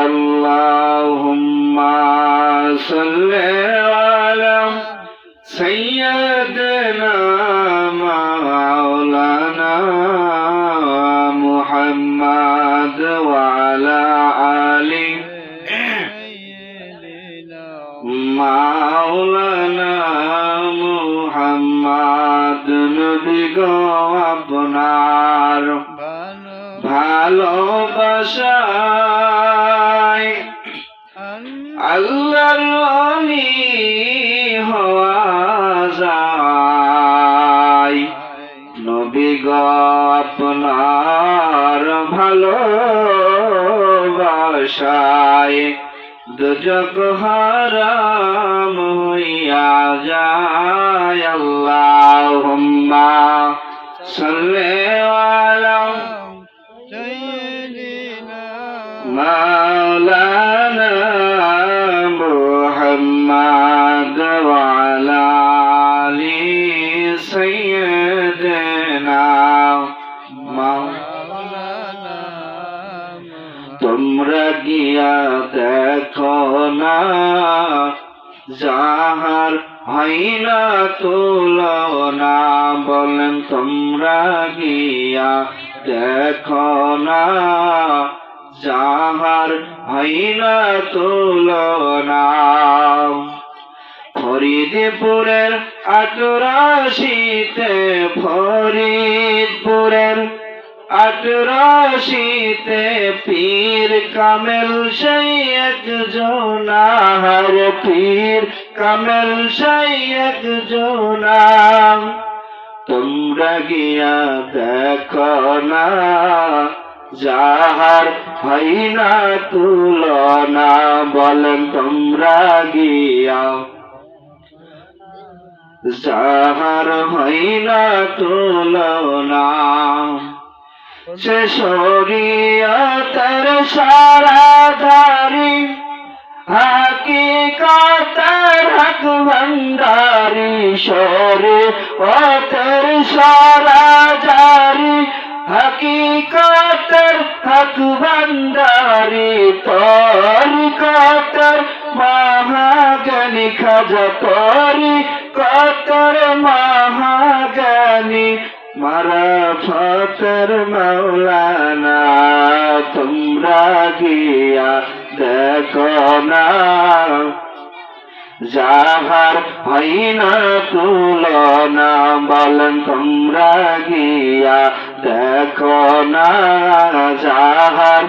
আল্লাহুম্মা সাল্লি আলা সাইয়্যিদিনা মাওলানা মুহাম্মাদ ওয়া আলা আলি মাওলানা মুহাম্মদ নবী গো আপনার ভালোবাসায় আল্লাহর ওলি হওয়া যায়। নবী গো আপনার ভালোবাসায় দুজক হারাম হইয়া যায়। আল্লাহুম্মা সাল্লি আলা মাওলানা মুহাম্মদ ওয়া আলা আলি সাইয়্যিদিনা মাওলানা। তোমরা গিয়া দেখো না যাহার হয় না তুলনা, বলেন তোমরা গিয়া দেখো না যাহার হয় না তুলনা। ফরিদপুরের ৮৮তে ফরিদপুরের ৮৮তে পীর কামেল সেই একজন, আর পীর কামেল সেই একজন। তোমরা গিয়া দেখো না যাহার হয় না তুলনা, বলেন তোমরা গিয়া যাহার হয় না তুলনা। সে শরীয়তের সারাধারী হাকিকতের হক ভান্ডারী, শরীয়তের সারাধারী হাকিকতের হক ভান্ডারী, তরিকতের মহাজ্ঞানী খাজা, তরিকতের মহাজ্ঞানী মারাফতের মাওলানা। তোমরা গিয়া দেখো না যাহার হয় না তুলনা, বলেন তোমরা গিয়া দেখো না যাহার